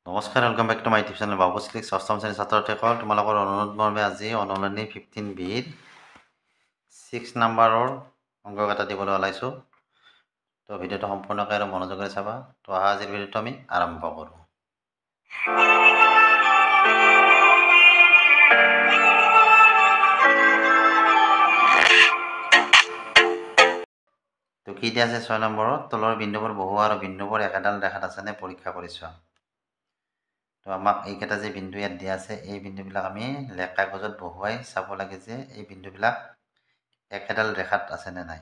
নমস্কাৰ, welcome back to my YouTube channel Babu's click. ষষ্ঠম শ্ৰেণীৰ ছাত্ৰসকল, তোমালোকৰ অনুৰোধ মৰ্মে আজি অনুলনী 15Bৰ 6 নম্বৰৰ অংক এটা দিবলৈ ওলাইছোঁ। তো ভিডিঅ'টো সম্পূৰ্ণকৈ আৰু মনোযোগেৰে চাবা। তো আজিৰ ভিডিঅ'টো আমি আৰম্ভ কৰোঁ। তো কি দিয়া আছে 6 নম্বৰত, তলৰ বিন্দুবোৰ বহু আৰু বিন্দুবোৰ একেডাল ৰেখাত আছেনে পৰীক্ষা কৰি চোৱা। তো আমাক এইকেইটা যে বিন্দু ইয়াত দিয়া আছে, এই বিন্দুবিলাক আমি লেখ কাগজত বহুৱাই চাব লাগে যে এই বিন্দুবিলাক একেডাল ৰেখাত আছেনে নাই।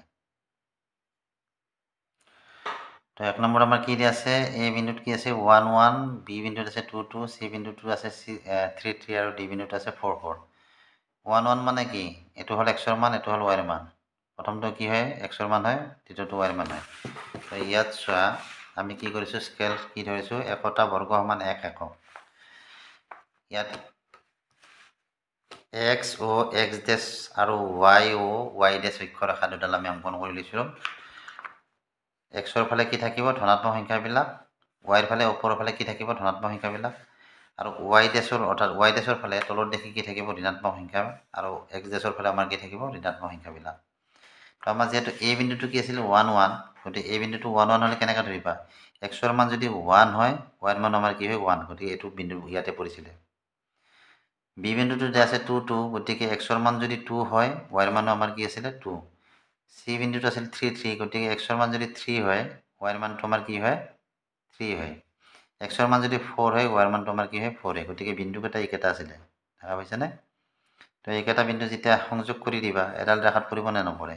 তো 1 নম্বৰ আমাৰ কি দিয়া আছে, এই বিন্দুত কি আছে 1 1, বি বিন্দুত আছে 2 2, সি বিন্দুটো আছে 3 3 আৰু ডি বিন্দুত আছে 4 4। 1 1 মানে কি, এইটো হ'ল এক্সৰ মান, এইটো হ'ল ৱাইৰ মান। প্ৰথমটো কি হয়, এক্সৰ মান হয়, দ্বিতীয়টো ৱাইৰ মান হয়। তো ইয়াত চোৱা, আমি কি কৰিছোঁ, স্কেল কি ধৰিছোঁ, একতা বৰ্গ সমান 1 একক। ইয়াত এক্স অ এক্স ডেছ আৰু ৱাই অ ৱাই ডেছ অক্ষৰেখা দুডাল আমি অংকন কৰি লৈছোঁ। এক্সৰ ফালে কি থাকিব, ধনাত্মক সংখ্যাবিলাক, ৱাইৰ ফালে ওপৰৰ ফালে কি থাকিব, ধনাত্মক সংখ্যাবিলাক, আৰু ৱাই ডেছৰ অৰ্থাৎ ৱাই ডেছৰ ফালে তলত দেখি কি থাকিব, ঋণাত্মক সংখ্যা, আৰু এক্স ডেছৰ ফালে আমাৰ কি থাকিব, ঋণাত্মক সংখ্যাবিলাক। তো আমাৰ যিহেতু এই বিন্দুটো কি আছিল 1 1, গতিকে এই বিন্দুটো 1 1 হ'লে কেনেকৈ ধৰিবা, এক্সৰ মান যদি 1 হয়, ৱাইৰ মান আমাৰ কি হয় 1, গতিকে এইটো বিন্দু ইয়াতে পৰিছিলে। বি বিন্দুটো দিয়া আছে 2 2, গতিকে এক্সৰ মান যদি 2 হয়, ৱাইৰ মানো আমাৰ কি আছিলে 2। সি বিন্দুটো আছিল 3 3, গতিকে এক্সৰ মান যদি 3 হয়, ৱাইৰ মানটো আমাৰ কি হয় 3 হয়। এক্সৰ মান যদি 4 হয়, ৱাইৰ মানটো আমাৰ কি হয় 4 হয়। গতিকে বিন্দুকেইটা এইকেইটা আছিলে, দেখা পাইছানে। তো এইকেইটা বিন্দু যেতিয়া সংযোগ কৰি দিবা, এডাল ৰেখাত পৰিব নে নপৰে,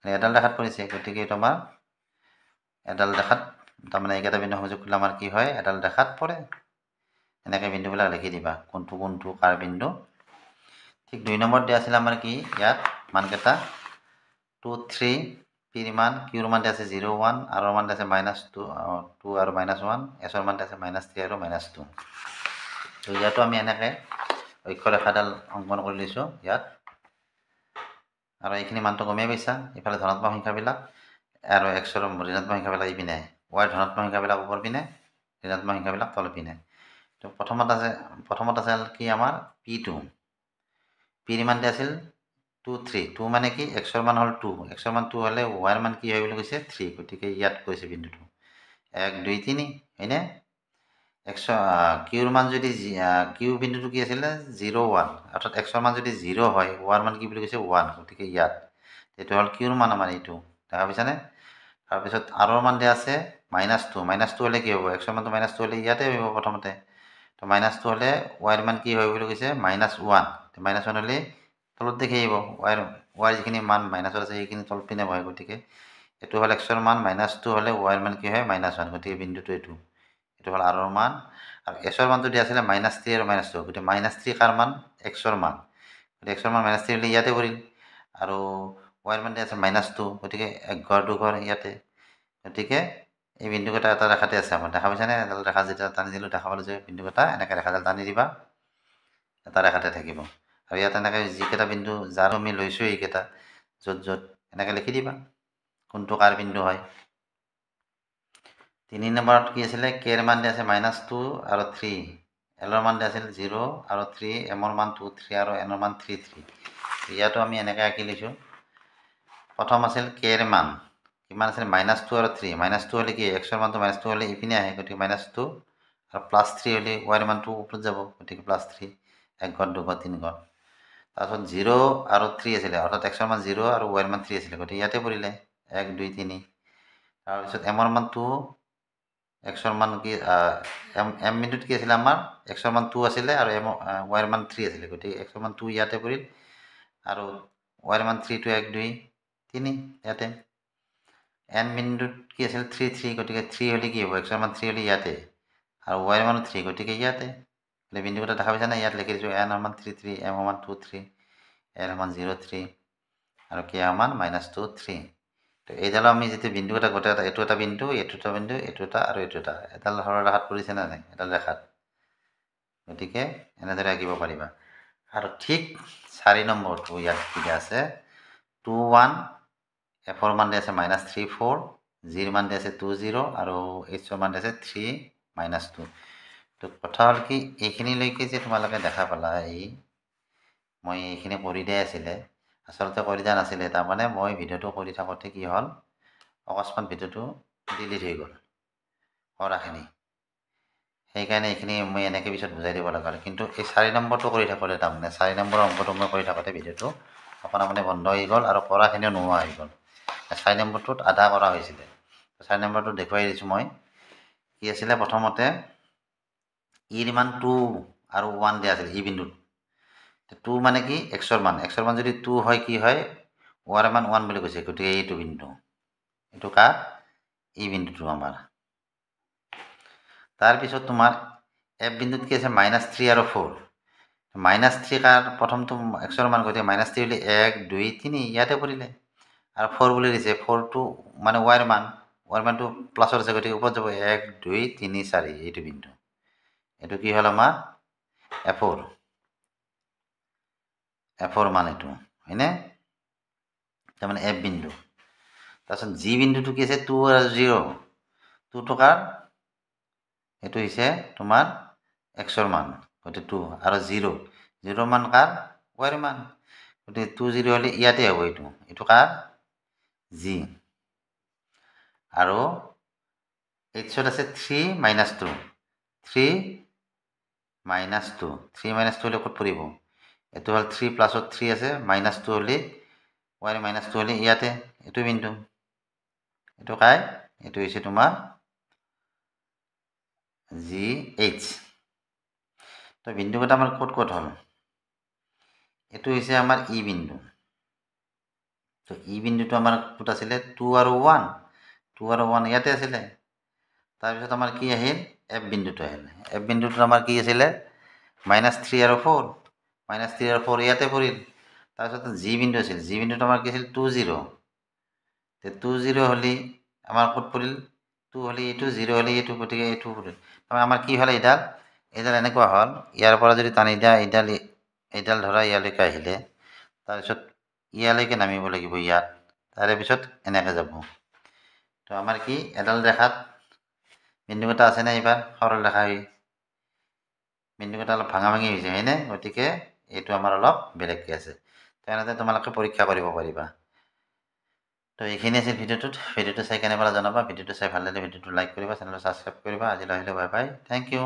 এডাল ৰেখাত পৰিছে, গতিকে এইটো আমাৰ এডাল ৰেখাত, তাৰমানে এইকেইটা বিন্দু সংযোগ কৰিলে আমাৰ কি হয়, এডাল ৰেখাত পৰে। এনেকৈ বিন্দুবিলাক লিখি দিবা, কোনটো কোনটো কাৰ বিন্দু। ঠিক 2 নম্বৰত দিয়া আছিলে আমাৰ কি, ইয়াত মানকেইটা 2 3, পিৰ মান, কিউৰ মান দিয়া আছে 0 1, আৰৰ মান দিয়া আছে -2 আৰু -1, এছৰ মান দিয়া আছে -3 আৰু -2। তো ইয়াতো আমি এনেকৈ অক্ষৰেখাডাল অংকন কৰি লৈছোঁ ইয়াত। আৰু এইখিনি মানটো গমেই পাইছা, ইফালে ধনাত্মক সংখ্যাবিলাক আৰু এক্সৰ ঋণাত্মক সংখ্যাবিলাক ইপিনে, ৱাইৰ ধনাত্মক সংখ্যাবিলাক ওপৰ পিনে, ঋণাত্মক সংখ্যাবিলাক তল পিনে। তো প্ৰথমত আছে কি আমাৰ P2, পিৰ মান দিয়া আছিল 2 3, 2 মানে কি, এক্সৰ মান হ'ল 2, এক্সৰ মান 2 হ'লে ৱাইৰ মান কি হয় বুলি কৈছে 3, গতিকে ইয়াত কৈছে বিন্দুটো 1 2 3 হয়নে। কিউৰ মান যদি কিউ বিন্দুটো কি আছিলে 0 1, অৰ্থাৎ এক্সৰ মান যদি 0 হয়, ৱাইৰ মান কি বুলি কৈছে 1, গতিকে ইয়াত এইটো হ'ল কিউৰ মান আমাৰ এইটো, দেখা পাইছানে। তাৰপিছত আৰৰ মান দিয়া আছে -2, -2 হ'লে কি হ'ব, এক্সৰ মানটো -2 হ'লে ইয়াতে আহিব প্ৰথমতে। তো -2 হ'লে ৱাইৰ মান কি হয় বুলি কৈছে -1, -1 হ'লে তলত দেখি আহিব, ৱাইৰ যিখিনি মান মাইনাছত আছে সেইখিনি তল পিনে বহে, গতিকে এইটো হ'ল এক্সৰ মান, -2 হ'লে ৱাইৰ মান কি হয় -1, গতিকে বিন্দুটো এইটো হ'ল আৰৰ মান। আৰু এছৰ মানটো দিয়া আছিলে -3 আৰু -2, গতিকে -3 কাৰ মান, এক্সৰ মান, গতিকে এক্সৰ মান -3 হ'লে ইয়াতে পৰিল, আৰু ৱাইৰ মান দিয়া আছে -2, গতিকে 1 ঘৰ 2 ঘৰ ইয়াতে, গতিকে এই বিন্দুকেইটা এটা ৰেখাতে আছে আমাৰ, দেখা পাইছানে। এডাল ৰেখা যেতিয়া টানি দিলোঁ, দেখা পালোঁ যে বিন্দুকেইটা এনেকৈ ৰেখাডাল টানি দিবা, এটা ৰেখাতে থাকিব। আৰু ইয়াত এনেকৈ যিকেইটা বিন্দু যাৰ আমি লৈছোঁ, এইকেইটা য'ত য'ত এনেকৈ লিখি দিবা কোনটো কাৰ বিন্দু হয়। 3 নম্বৰত কি আছিলে, কেৰ মান দিয়া আছে -2 আৰু 3, এলৰ মান দিয়া আছিল 0 আৰু 3, এমৰ মান 2 3 আৰু এনৰ মান 3 3। ইয়াতো আমি এনেকৈ আঁকি লৈছোঁ। প্ৰথম আছিল কেৰ মান কিমান আছিল, -2 আৰু 3, -2 হ'লে কি, এক্সৰ মানটো -2 হ'লে ইপিনে আহে, গতিকে -2 আৰু +3 হ'লে ৱাইৰ মানটো ওপৰত যাব, গতিকে +3, 1 ঘৰ 2 ঘৰ 3 ঘৰ। তাৰপিছত 0 আৰু 3 আছিলে, অৰ্থাৎ এক্সৰ মান 0 আৰু ৱাইৰ মান 3 আছিলে, গতিকে ইয়াতে পৰিলে 1 2 3। তাৰপিছত এমৰ মানটো, এক্সৰ মান কি, এম বিন্দুত কি আছিলে আমাৰ, এক্সৰ মান 2 আছিলে আৰু ৱাইৰ মান 3 আছিলে, গতিকে এক্সৰ মান 2 ইয়াতে পৰিল, আৰু ৱাইৰ মান 3 টো 1 2 3 ইয়াতে। এন বিন্দুত কি আছিল 3 3, গতিকে 3 হ'লে কি হ'ব, এক্সৰ মান 3 হ'লে ইয়াতে, আৰু ৱাইৰ মান 3, গতিকে ইয়াতে। বিন্দুকেইটা দেখা পাইছা নে, ইয়াত লিখি দিছোঁ এনৰ মান 3 3, এমৰ মান 2 3, এৰ মান 0 3, আৰু কে মান -2 3। তো এইডালো আমি যেতিয়া বিন্দুকেইটা গোটেই এটা, এইটো এটা বিন্দু, এইটো এটা বিন্দু, এইটো এটা আৰু এইটো এটা, এডাল সৰল ৰেখাত পৰিছে নে নাই, এডাল ৰেখাত, গতিকে এনেদৰে আঁকিব পাৰিবা। আৰু ঠিক 4 নম্বৰটো ইয়াত কি দিয়া আছে, 2 1, এফৰ মান দিয়া আছে -3 4, জিৰ মান দিয়া আছে 2 0, আৰু এইচৰ মান দিয়া আছে 3 -2। তো কথা হ'ল কি এইখিনিলৈকে যে তোমালোকে দেখা পালা মই এইখিনি কৰি দিয়া আছিলে আচলতে কৰি দিয়া নাছিলে তাৰমানে মই ভিডিঅ'টো কৰি থাকোঁতে কি হ'ল অকস্মাত ভিডিঅ'টো ডিলিট হৈ গ'ল কৰাখিনি সেইকাৰণে এইখিনি মই এনেকৈ পিছত বুজাই দিব লগা হ'ল কিন্তু এই 4 নম্বৰটো কৰি থাকোঁতে তাৰমানে 4 নম্বৰ অংকটো মই কৰি থাকোঁতে ভিডিঅ'টো অকণমান বন্ধ হৈ গ'ল আৰু কৰাখিনিও নোহোৱা হৈ গ'ল 4 নম্বৰটোত আধা কৰা হৈছিলে 4 নম্বৰটো দেখুৱাই দিছোঁ মই কি আছিলে প্ৰথমতে ইৰ মান 2 আৰু 1 দিয়া আছিল ই বিন্দুত 2 মানে কি এক্সৰ মান যদি 2 হয় কি হয় ৱাইৰ মান 1 বুলি কৈছে গতিকে এইটো বিন্দু এইটো কাৰ ই বিন্দুটো আমাৰ তাৰপিছত তোমাৰ এফ বিন্দুত কি আছে -3 আৰু 4 -3 কাৰ প্ৰথমটো এক্সৰ মান গতিকে -3 হ'লে 1 2 3 ইয়াতে পৰিলে আৰু 4 বুলি দিছে 4টো মানে ৱাইৰ মানটো প্লাছৰ আছে গতিকে ওপৰত যাব 1 2 3 4 এইটো বিন্দু এইটো কি হ'ল আমাৰ এফৰ মান এইটো হয়নে তাৰমানে এফ বিন্দু তাৰপিছত জি বিন্দুটো কি আছে 2 আৰু 0 2 টকাৰ এইটো হৈছে তোমাৰ এক্সৰ মান গতিকে 2 আৰু 0 মান কাৰ ৱাইৰ মান গতিকে 2 0 হ'লে ইয়াতে হ'ব এইটো কাৰ জি আৰু এইচত আছে 3 - 2 3 - 2 হ'লে ক'ত পৰিব এইটো হ'ল 3 প্লাছত 3 আছে -2 হ'লে ৱাইৰ -2 হ'লে ইয়াতে এইটো বিন্দু এইটো কাই এইটো হৈছে তোমাৰ জি এইচ তো বিন্দুকেইটা আমাৰ ক'ত হ'ল এইটো হৈছে আমাৰ ই বিন্দু তো ই বিন্দুটো আমাৰ ক'ত আছিলে 2 আৰু 1 ইয়াতে আছিলে তাৰপিছত আমাৰ কি আহিল এফ বিন্দুটো আহিল এফ বিন্দুটো আমাৰ কি আছিলে -3 আৰু 4 -3 আৰু 4 ইয়াতে পৰিল তাৰপিছত জি বিন্দু আছিল জি বিন্দুটো আমাৰ কি আছিল 2 0 তে 2 0 হ'লে আমাৰ ক'ত পৰিল 2 হ'লে এইটো 0 হ'লে এইটো গতিকে এইটো পৰিল তাৰমানে আমাৰ কি হ'ল এইডাল এনেকুৱা হ'ল ইয়াৰ পৰা যদি টানি দিয়া এইডাল ধৰা ইয়ালৈকে আহিলে তাৰপিছত ইয়ালৈকে নামিব লাগিব ইয়াত তাৰে পিছত এনেকৈ যাব তো আমাৰ কি এডাল ৰেখাত বিন্দুকেইটা আছেনে এইবাৰ সৰল ৰেখা হৈ বিন্দুকেইটা অলপ ভাঙা ভাঙি হৈছে হয়নে গতিকে এইটো আমাৰ অলপ বেলেগকৈ আছে তেনেকৈ তোমালোকে পৰীক্ষা কৰিব পাৰিবা তো এইখিনি আছিল ভিডিঅ'টো চাই কেনে পালা জনাবা ভিডিঅ'টো চাই ভাল লাগিলে ভিডিঅ'টো লাইক কৰিবা চেনেলটো ছাবস্ক্ৰাইব কৰিবা আজিলৈ আহিলে বাই বাই থেংক ইউ